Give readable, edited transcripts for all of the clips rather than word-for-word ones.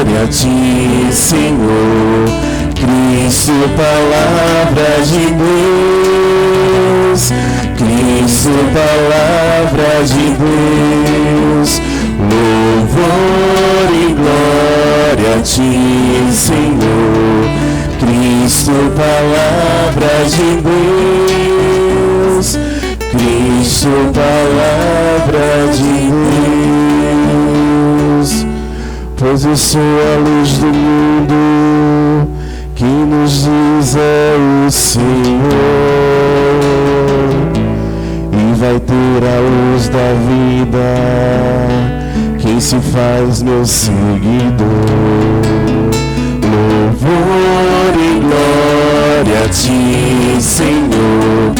glória a ti, Senhor. Cristo, palavra de Deus. Cristo, palavra de Deus. Louvor e glória a ti, Senhor. Cristo, palavra de Deus. Cristo, palavra de Deus. Pois eu sou a luz do mundo, quem nos diz é o Senhor, e vai ter a luz da vida quem se faz meu seguidor. Louvor e glória a ti, Senhor.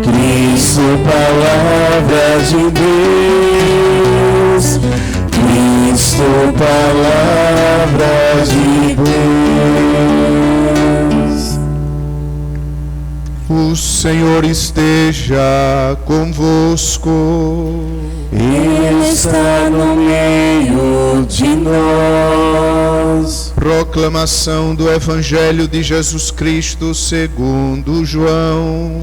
Cristo, palavra de Deus. Cristo, palavra de Deus. O Senhor esteja convosco. Ele está no meio de nós. Proclamação do Evangelho de Jesus Cristo segundo João.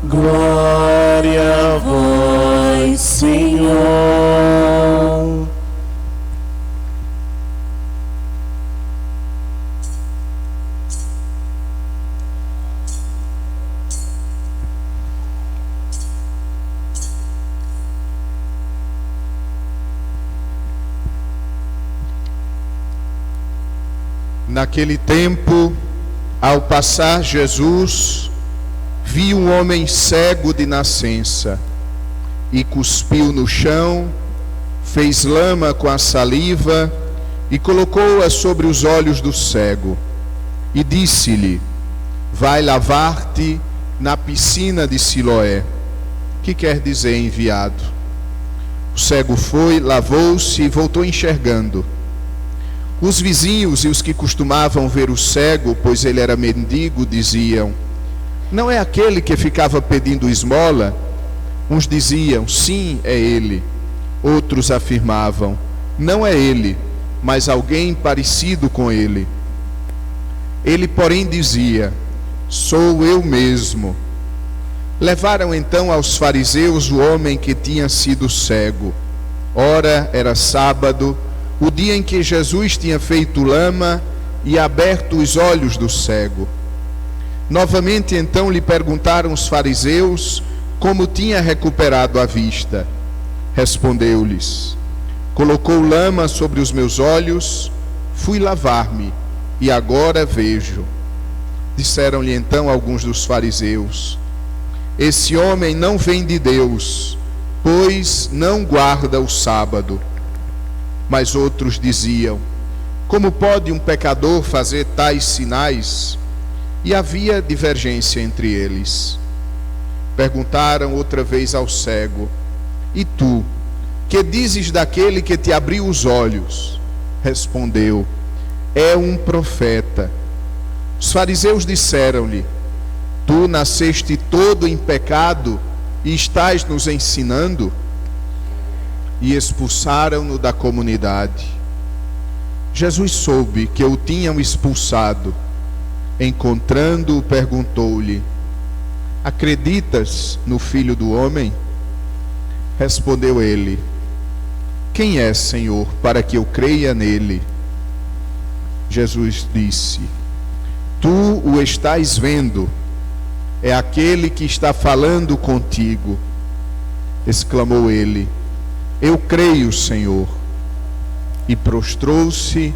Glória a vós, Senhor. Naquele tempo, ao passar Jesus, viu um homem cego de nascença, e cuspiu no chão, fez lama com a saliva e colocou-a sobre os olhos do cego, e disse-lhe: vai lavar-te na piscina de Siloé, que quer dizer enviado. O cego foi, lavou-se e voltou enxergando. Os vizinhos e os que costumavam ver o cego, pois ele era mendigo, diziam: não é aquele que ficava pedindo esmola? Uns diziam: sim, é ele. Outros afirmavam: não é ele, mas alguém parecido com ele. Ele, porém, dizia: sou eu mesmo. Levaram então aos fariseus o homem que tinha sido cego. Ora, era sábado, o dia em que Jesus tinha feito lama e aberto os olhos do cego. Novamente então lhe perguntaram os fariseus como tinha recuperado a vista. Respondeu-lhes: colocou lama sobre os meus olhos, fui lavar-me e agora vejo. Disseram-lhe então alguns dos fariseus: esse homem não vem de Deus, pois não guarda o sábado. Mas outros diziam: como pode um pecador fazer tais sinais? E havia divergência entre eles. Perguntaram outra vez ao cego: e tu, que dizes daquele que te abriu os olhos? Respondeu: é um profeta. Os fariseus disseram-lhe: tu nasceste todo em pecado e estás nos ensinando? E expulsaram-no da comunidade. Jesus soube que o tinham expulsado. Encontrando-o, perguntou-lhe: acreditas no Filho do Homem? Respondeu ele: quem é, Senhor, para que eu creia nele? Jesus disse: tu o estás vendo, é aquele que está falando contigo. Exclamou ele: eu creio, Senhor. E prostrou-se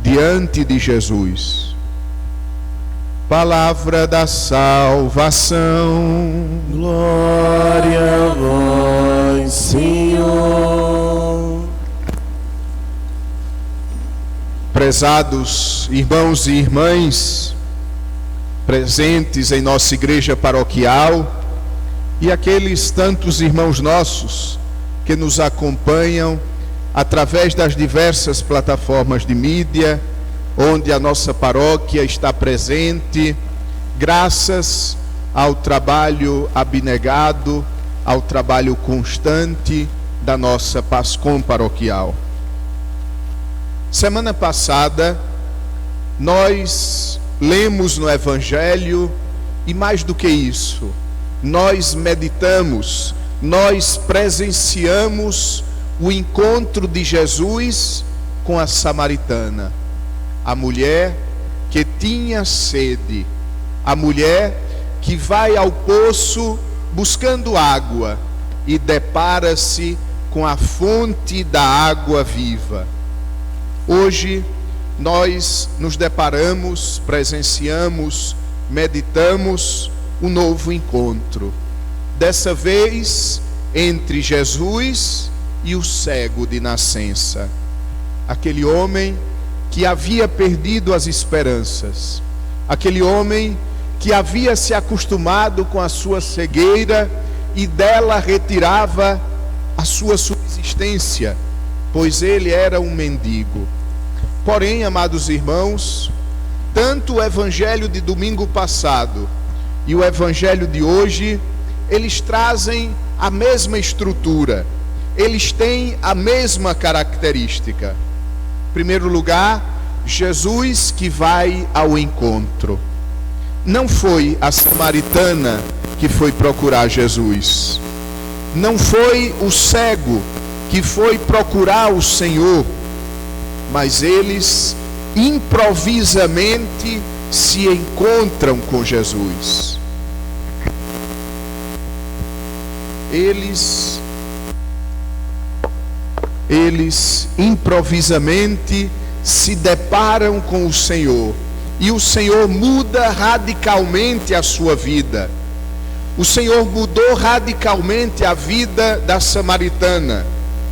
diante de Jesus. Palavra da salvação. Glória a vós, Senhor. Prezados irmãos e irmãs, presentes em nossa igreja paroquial, e aqueles tantos irmãos nossos que nos acompanham através das diversas plataformas de mídia, onde a nossa paróquia está presente, graças ao trabalho abnegado, ao trabalho constante da nossa PASCOM paroquial. Semana passada, nós lemos no Evangelho e, mais do que isso, nós meditamos, nós presenciamos o encontro de Jesus com a samaritana, a mulher que tinha sede, a mulher que vai ao poço buscando água e depara-se com a fonte da água viva. Hoje nós nos deparamos, presenciamos, meditamos um novo encontro, dessa vez entre Jesus e o cego de nascença, aquele homem que havia perdido as esperanças, aquele homem que havia se acostumado com a sua cegueira e dela retirava a sua subsistência, pois ele era um mendigo. Porém, amados irmãos, tanto o evangelho de domingo passado e o evangelho de hoje, eles trazem a mesma estrutura, eles têm a mesma característica. Em primeiro lugar, Jesus que vai ao encontro. Não foi a samaritana que foi procurar Jesus, não foi o cego que foi procurar o Senhor, mas eles improvisamente se encontram com Jesus. Eles improvisamente se deparam com o Senhor, e o Senhor muda radicalmente a sua vida. O Senhor mudou radicalmente a vida da samaritana,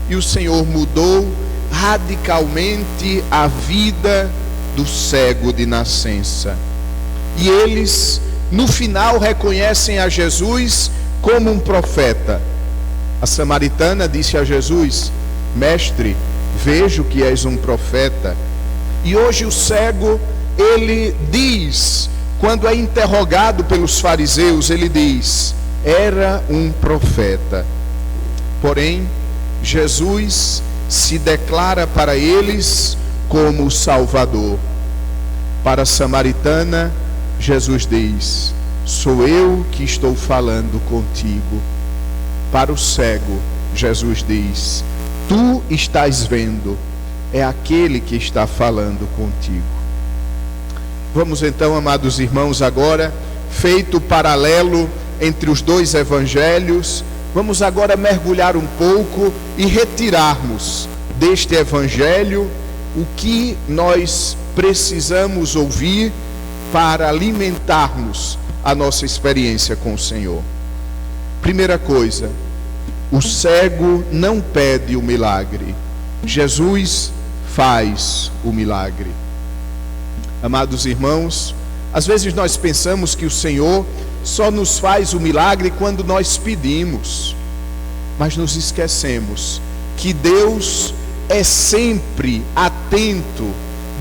e o Senhor mudou radicalmente a vida do cego de nascença. E eles, no final, reconhecem a Jesus como um profeta. A samaritana disse a Jesus: Mestre, vejo que és um profeta. E hoje o cego, ele diz, quando é interrogado pelos fariseus, ele diz: era um profeta. Porém, Jesus se declara para eles como o Salvador. Para a samaritana, Jesus diz: sou eu que estou falando contigo. Para o cego, Jesus diz: tu estás vendo, é aquele que está falando contigo. Vamos então, amados irmãos, agora, feito o paralelo entre os dois evangelhos, vamos agora mergulhar um pouco e retirarmos deste evangelho o que nós precisamos ouvir para alimentarmos a nossa experiência com o Senhor. Primeira coisa, o cego não pede o milagre, Jesus faz o milagre. Amados irmãos, às vezes nós pensamos que o Senhor só nos faz o milagre quando nós pedimos, mas nos esquecemos que Deus é sempre atento,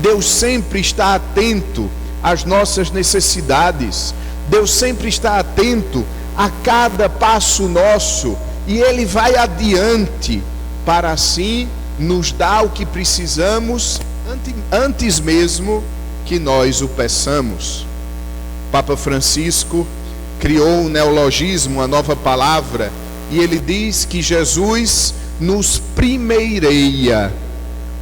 Deus sempre está atento às nossas necessidades, Deus sempre está atento a cada passo nosso, e Ele vai adiante para assim nos dar o que precisamos antes mesmo que nós o peçamos. Papa Francisco criou um neologismo, uma nova palavra, e ele diz que Jesus nos primeireia.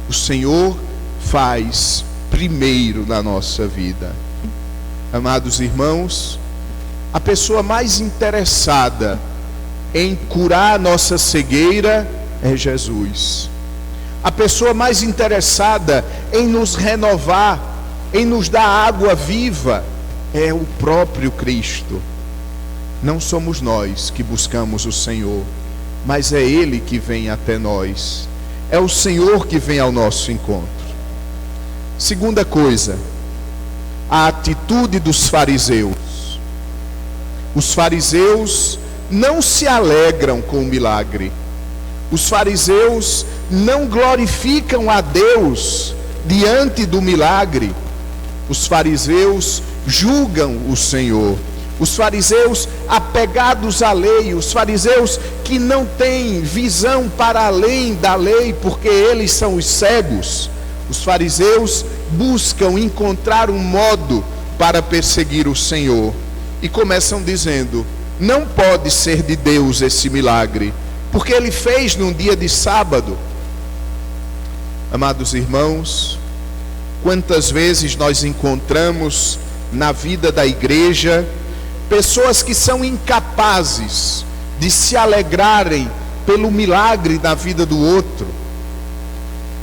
O Senhor faz primeiro na nossa vida. Amados irmãos, a pessoa mais interessada em curar a nossa cegueira é Jesus. A pessoa mais interessada em nos renovar, em nos dar água viva, é o próprio Cristo. Não somos nós que buscamos o Senhor, mas é Ele que vem até nós. É o Senhor que vem ao nosso encontro. Segunda coisa, a atitude dos fariseus. Os fariseus não se alegram com o milagre. Os fariseus não glorificam a Deus diante do milagre. Os fariseus julgam o Senhor. Os fariseus apegados à lei, os fariseus que não têm visão para além da lei, porque eles são os cegos. Os fariseus buscam encontrar um modo para perseguir o Senhor e começam dizendo: não pode ser de Deus esse milagre, porque ele fez num dia de sábado. Amados irmãos, quantas vezes nós encontramos na vida da igreja pessoas que são incapazes de se alegrarem pelo milagre na vida do outro.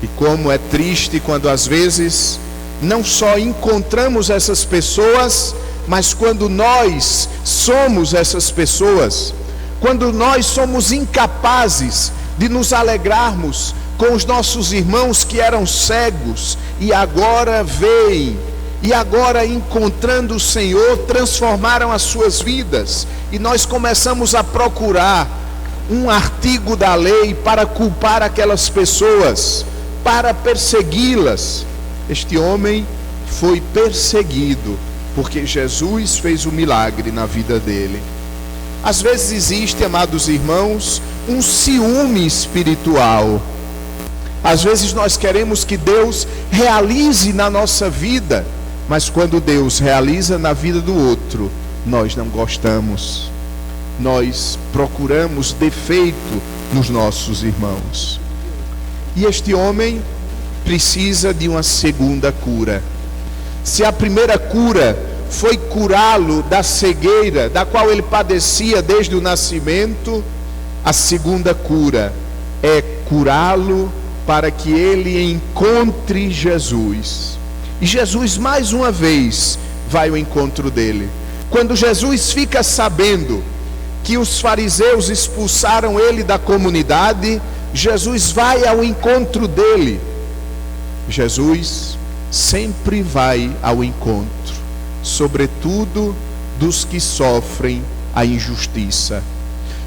E como é triste quando às vezes não só encontramos essas pessoas, mas quando nós somos essas pessoas, quando nós somos incapazes de nos alegrarmos com os nossos irmãos que eram cegos e agora veem, e agora encontrando o Senhor, transformaram as suas vidas, e nós começamos a procurar um artigo da lei para culpar aquelas pessoas, para persegui-las. Este homem foi perseguido porque Jesus fez o milagre na vida dele. Às vezes existe, amados irmãos, um ciúme espiritual. Às vezes nós queremos que Deus realize na nossa vida, mas quando Deus realiza na vida do outro, nós não gostamos. Nós procuramos defeito nos nossos irmãos. E este homem precisa de uma segunda cura. Se a primeira cura foi curá-lo da cegueira, da qual ele padecia desde o nascimento, a segunda cura é curá-lo para que ele encontre Jesus. E Jesus mais uma vez vai ao encontro dele. Quando Jesus fica sabendo que os fariseus expulsaram ele da comunidade, Jesus vai ao encontro dele. Jesus sempre vai ao encontro, sobretudo dos que sofrem a injustiça.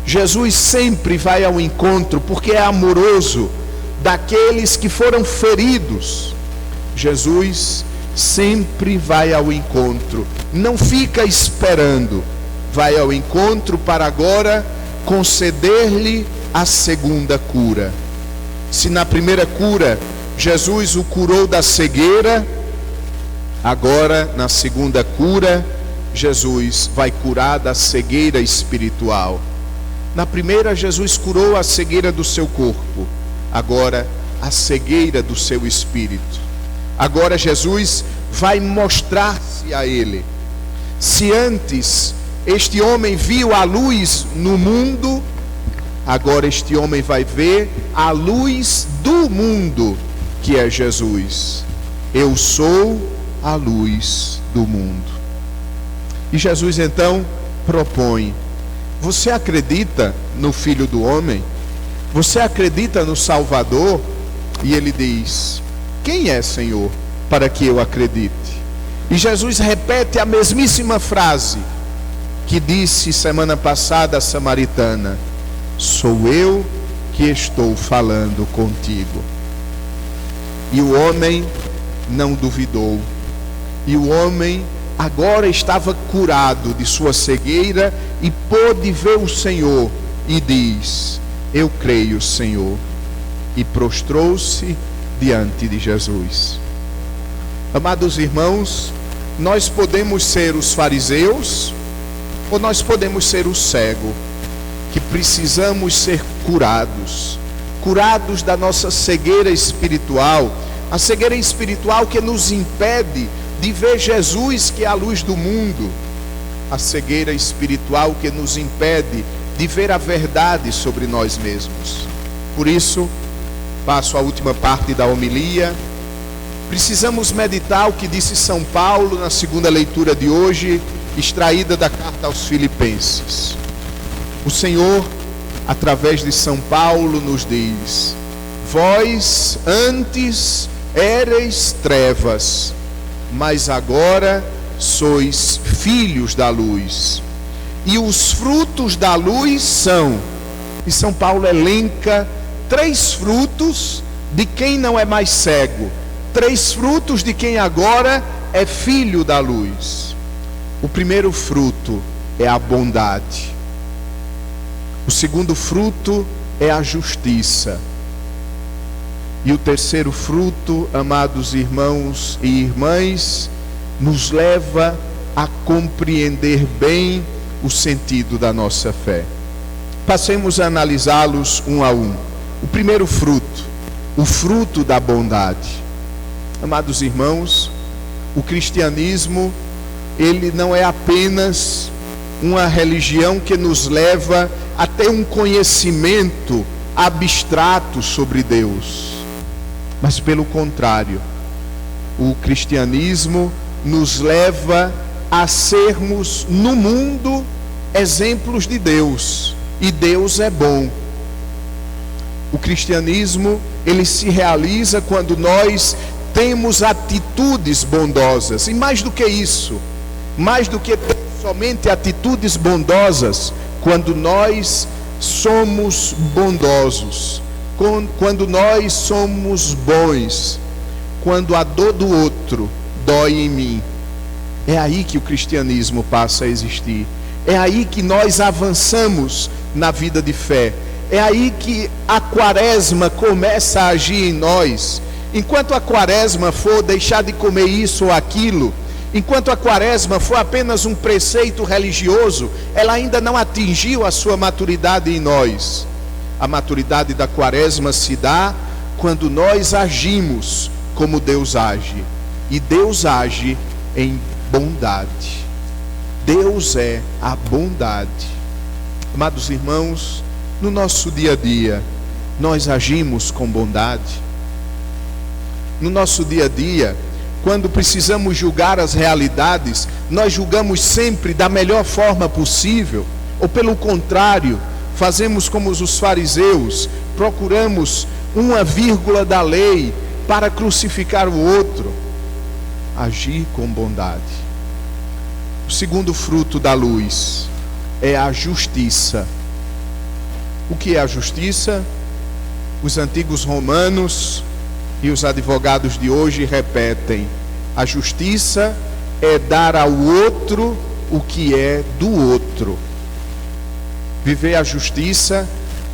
Jesus sempre vai ao encontro porque é amoroso daqueles que foram feridos. Jesus sempre vai ao encontro, não fica esperando, vai ao encontro para agora conceder-lhe a segunda cura. Se na primeira cura Jesus o curou da cegueira, agora na segunda cura Jesus vai curar da cegueira espiritual. Na primeira Jesus curou a cegueira do seu corpo, agora a cegueira do seu espírito. Agora Jesus vai mostrar-se a ele. Se antes este homem viu a luz no mundo, agora este homem vai ver a luz do mundo, que é Jesus. Eu sou a luz do mundo. E Jesus então propõe: você acredita no Filho do Homem? Você acredita no Salvador? E ele diz: quem é, Senhor, para que eu acredite? E Jesus repete a mesmíssima frase que disse semana passada a samaritana: sou eu que estou falando contigo. E o homem não duvidou. E o homem agora estava curado de sua cegueira e pôde ver o Senhor e diz: eu creio, Senhor. E prostrou-se diante de Jesus. Amados irmãos, nós podemos ser os fariseus ou nós podemos ser o cego, que precisamos ser curados da nossa cegueira espiritual, a cegueira espiritual que nos impede de ver Jesus, que é a luz do mundo, a cegueira espiritual que nos impede de ver a verdade sobre nós mesmos. Por isso, passo a última parte da homilia. Precisamos meditar o que disse São Paulo na segunda leitura de hoje, extraída da carta aos Filipenses. O Senhor, através de São Paulo, nos diz: vós antes éreis trevas, mas agora sois filhos da luz. E os frutos da luz são, e São Paulo elenca 3 frutos de quem não é mais cego, 3 frutos de quem agora é filho da luz. O primeiro fruto é a bondade. O segundo fruto é a justiça. E o terceiro fruto, amados irmãos e irmãs, nos leva a compreender bem o sentido da nossa fé. Passemos a analisá-los um a um. O primeiro fruto, o fruto da bondade. Amados irmãos, o cristianismo, ele não é apenas uma religião que nos leva a ter um conhecimento abstrato sobre Deus, mas pelo contrário, o cristianismo nos leva a sermos no mundo exemplos de Deus, e Deus é bom. O cristianismo, ele se realiza quando nós temos atitudes bondosas, e mais do que isso, mais do que ter somente atitudes bondosas, quando nós somos bondosos, quando nós somos bons, quando a dor do outro dói em mim, é aí que o cristianismo passa a existir, é aí que nós avançamos na vida de fé, é aí que a quaresma começa a agir em nós. Enquanto a quaresma for deixar de comer isso ou aquilo, enquanto a quaresma for apenas um preceito religioso, ela ainda não atingiu a sua maturidade em nós. A maturidade da quaresma se dá quando nós agimos como Deus age. E Deus age em bondade. Deus é a bondade. Amados irmãos, no nosso dia a dia, nós agimos com bondade. No nosso dia a dia, quando precisamos julgar as realidades, nós julgamos sempre da melhor forma possível, ou pelo contrário, fazemos como os fariseus, procuramos uma vírgula da lei para crucificar o outro. Agir com bondade. O segundo fruto da luz é a justiça. O que é a justiça? Os antigos romanos e os advogados de hoje repetem: a justiça é dar ao outro o que é do outro. Viver a justiça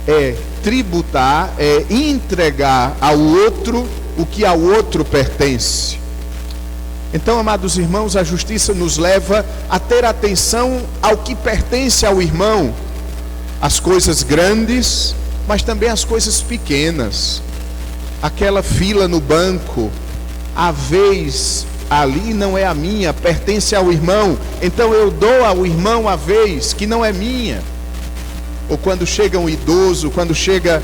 é tributar, é entregar ao outro o que ao outro pertence. Então, amados irmãos, a justiça nos leva a ter atenção ao que pertence ao irmão, as coisas grandes, mas também as coisas pequenas. Aquela fila no banco, a vez ali não é a minha, pertence ao irmão, então eu dou ao irmão a vez que não é minha. Ou quando chega um idoso, quando chega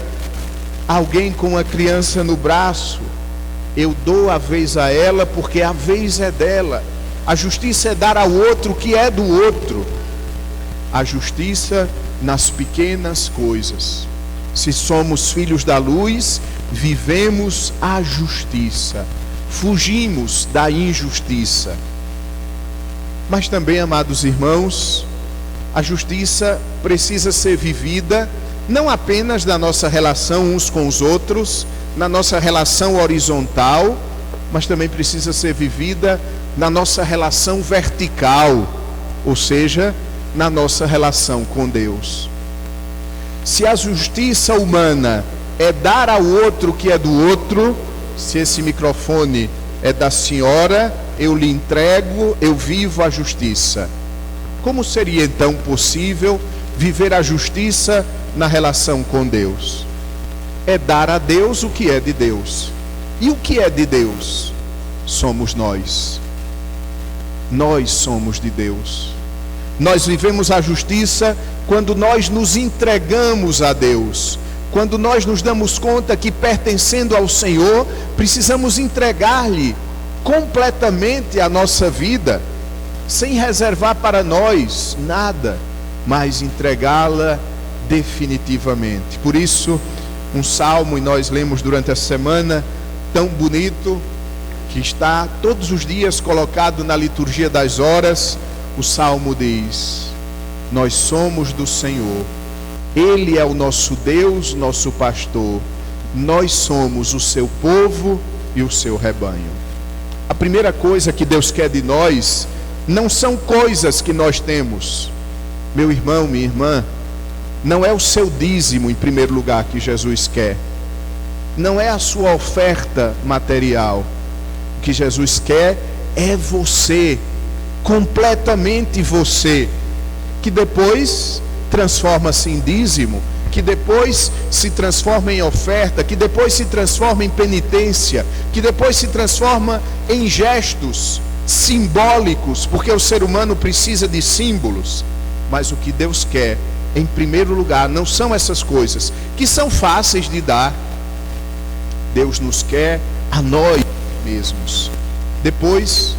alguém com uma criança no braço, eu dou a vez a ela porque a vez é dela. A justiça é dar ao outro o que é do outro. A justiça nas pequenas coisas. Se somos filhos da luz, vivemos a justiça, fugimos da injustiça. Mas também, amados irmãos, a justiça precisa ser vivida não apenas na nossa relação uns com os outros, na nossa relação horizontal, mas também precisa ser vivida na nossa relação vertical, ou seja, na nossa relação com Deus. Se a justiça humana é dar ao outro o que é do outro, se esse microfone é da senhora, eu lhe entrego, eu vivo a justiça. Como seria então possível viver a justiça na relação com Deus? É dar a Deus o que é de Deus. E o que é de Deus? Somos nós. Nós somos de Deus. Nós vivemos a justiça quando nós nos entregamos a Deus. Quando nós nos damos conta que, pertencendo ao Senhor, precisamos entregar-lhe completamente a nossa vida, sem reservar para nós nada, mas entregá-la definitivamente. Por isso, um salmo, e nós lemos durante a semana, tão bonito, que está todos os dias colocado na liturgia das horas. O salmo diz: nós somos do Senhor, Ele é o nosso Deus, nosso pastor, nós somos o seu povo e o seu rebanho. A primeira coisa que Deus quer de nós não são coisas que nós temos. Meu irmão, minha irmã, não é o seu dízimo em primeiro lugar que Jesus quer. não é a sua oferta material. O que Jesus quer é você, completamente você, que depois transforma-se em dízimo, que depois se transforma em oferta, que depois se transforma em penitência, que depois se transforma em gestos simbólicos, porque o ser humano precisa de símbolos. Mas o que Deus quer, em primeiro lugar, não são essas coisas que são fáceis de dar. Deus nos quer a nós mesmos. Depois,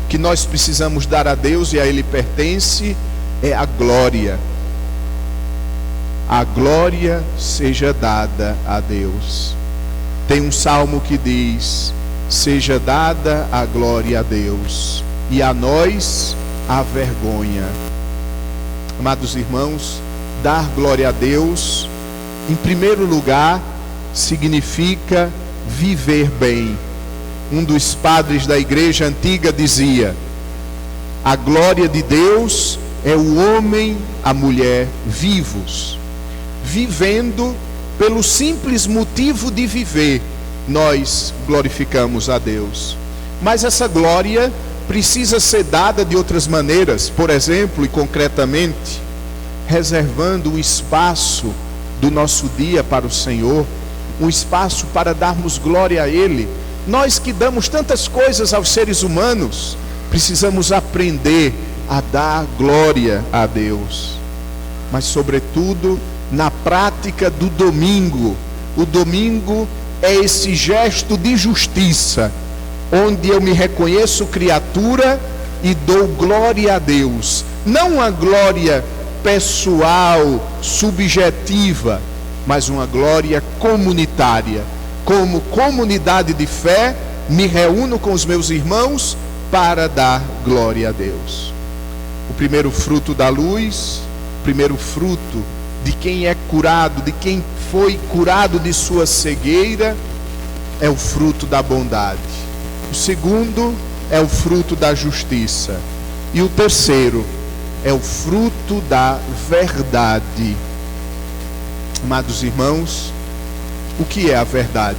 que nós precisamos dar a Deus e a Ele pertence, é a glória. A glória seja dada a Deus. Tem um salmo que diz: seja dada a glória a Deus, e a nós a vergonha. Amados irmãos, dar glória a Deus, em primeiro lugar, significa viver bem. Um dos padres da igreja antiga dizia: a glória de Deus é o homem, a mulher vivos. Vivendo, pelo simples motivo de viver, nós glorificamos a Deus. Mas essa glória precisa ser dada de outras maneiras. Por exemplo, e concretamente, reservando um espaço do nosso dia para o Senhor, um espaço para darmos glória a Ele. Nós que damos tantas coisas aos seres humanos, precisamos aprender a dar glória a Deus. Mas sobretudo na prática do domingo. O domingo é esse gesto de justiça, onde eu me reconheço criatura e dou glória a Deus. Não uma glória pessoal, subjetiva, mas uma glória comunitária. Como comunidade de fé, me reúno com os meus irmãos para dar glória a Deus. O primeiro fruto da luz, o primeiro fruto de quem é curado, de quem foi curado de sua cegueira, é o fruto da bondade. O segundo é o fruto da justiça. E o terceiro é o fruto da verdade. Amados irmãos, o que é a verdade?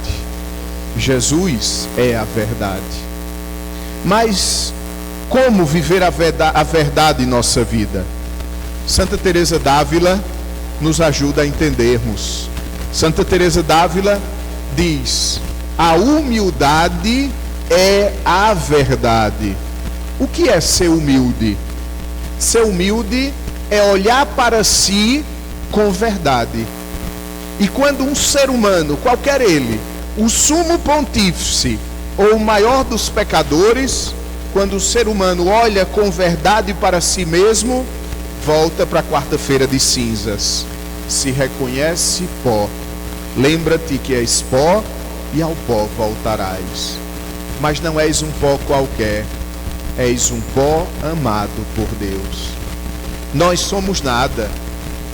Jesus é a verdade. Mas como viver a verdade em nossa vida? Santa Teresa d'Ávila nos ajuda a entendermos. Santa Teresa d'Ávila diz: a humildade é a verdade. O que é ser humilde? Ser humilde é olhar para si com verdade. E quando um ser humano, qualquer ele, o sumo pontífice ou o maior dos pecadores, quando o ser humano olha com verdade para si mesmo, volta para a quarta-feira de cinzas, se reconhece pó. Lembra-te que és pó e ao pó voltarás. Mas não és um pó qualquer, és um pó amado por Deus. Nós somos nada,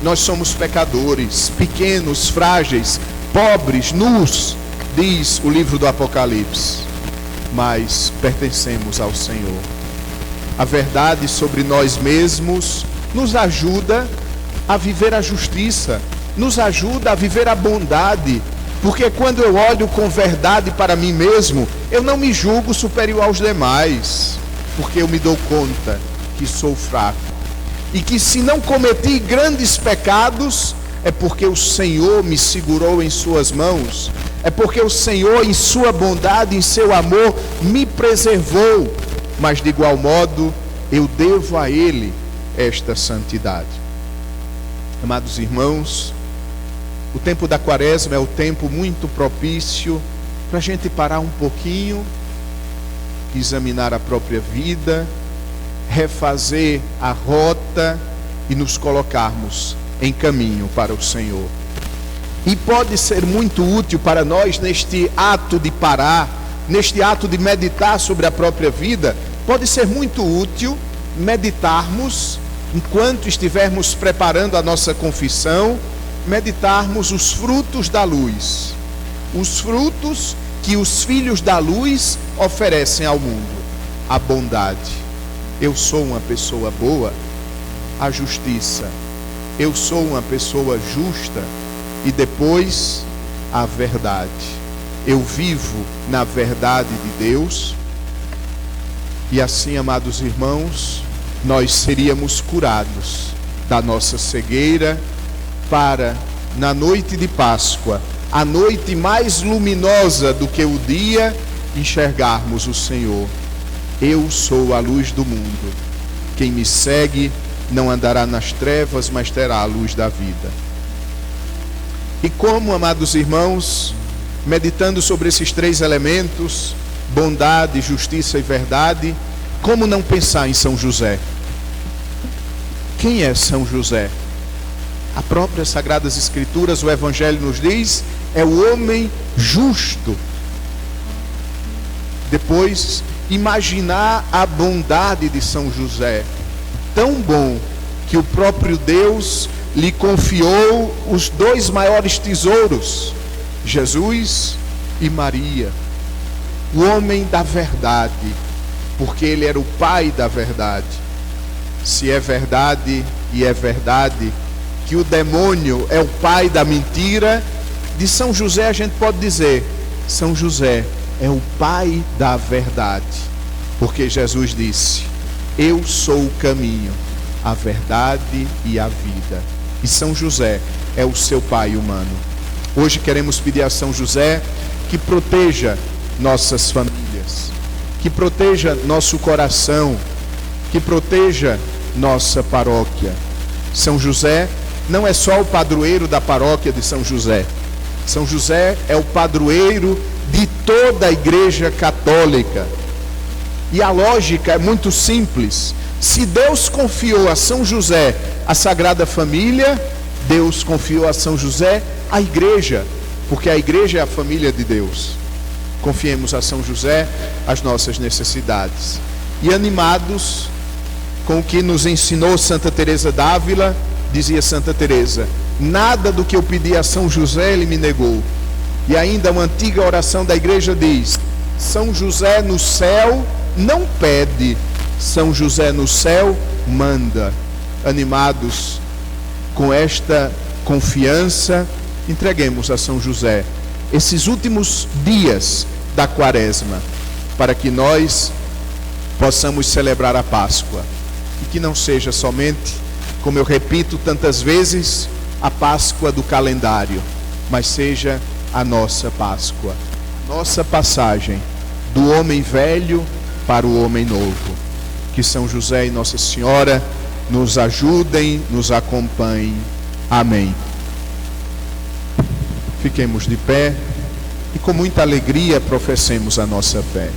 nós somos pecadores, pequenos, frágeis, pobres, nus, diz o livro do Apocalipse, mas pertencemos ao Senhor. A verdade sobre nós mesmos nos ajuda a viver a justiça, nos ajuda a viver a bondade, porque quando eu olho com verdade para mim mesmo, eu não me julgo superior aos demais, porque eu me dou conta que sou fraco, e que se não cometi grandes pecados, é porque o Senhor me segurou em suas mãos, é porque o Senhor, em sua bondade, em seu amor, me preservou, mas de igual modo, eu devo a Ele esta santidade. Amados irmãos, o tempo da Quaresma é o tempo muito propício para a gente parar um pouquinho, examinar a própria vida, refazer a rota e nos colocarmos em caminho para o Senhor. E pode ser muito útil para nós neste ato de parar, neste ato de meditar sobre a própria vida, pode ser muito útil meditarmos, enquanto estivermos preparando a nossa confissão, meditarmos os frutos da luz, os frutos que os filhos da luz oferecem ao mundo. A bondade, eu sou uma pessoa boa. A justiça, eu sou uma pessoa justa. E depois, a verdade, eu vivo na verdade de Deus. E assim, amados irmãos, nós seríamos curados da nossa cegueira para, na noite de Páscoa, a noite mais luminosa do que o dia, enxergarmos o Senhor. Eu sou a luz do mundo. Quem me segue não andará nas trevas, mas terá a luz da vida. E como, amados irmãos, meditando sobre esses três elementos, bondade, justiça e verdade, como não pensar em São José? Quem é São José? A própria Sagradas Escrituras, o Evangelho nos diz, é o homem justo. Depois, imaginar a bondade de São José, tão bom que o próprio Deus lhe confiou os dois maiores tesouros, Jesus e Maria. O homem da verdade, porque ele era o pai da verdade. Se é verdade, e é verdade, que o demônio é o pai da mentira, de São José a gente pode dizer, São José é o pai da verdade, porque Jesus disse, eu sou o caminho, a verdade e a vida. E São José é o seu pai humano. Hoje queremos pedir a São José que proteja nossas famílias, que proteja nosso coração, que proteja nossa paróquia. São José não é só o padroeiro da paróquia de São José. São José é o padroeiro de toda a Igreja Católica. E a lógica é muito simples. Se Deus confiou a São José a Sagrada Família, Deus confiou a São José a Igreja, porque a Igreja é a família de Deus. Confiemos a São José as nossas necessidades. E animados com o que nos ensinou Santa Teresa d'Ávila, dizia Santa Teresa, nada do que eu pedi a São José ele me negou. E ainda uma antiga oração da igreja diz, São José no céu não pede, São José no céu manda. Animados com esta confiança, entreguemos a São José esses últimos dias da Quaresma, para que nós possamos celebrar a Páscoa. E que não seja somente, como eu repito tantas vezes, a Páscoa do calendário, mas seja a nossa Páscoa, nossa passagem do homem velho para o homem novo. Que São José e Nossa Senhora nos ajudem, nos acompanhem. Amém. Fiquemos de pé e com muita alegria professemos a nossa fé.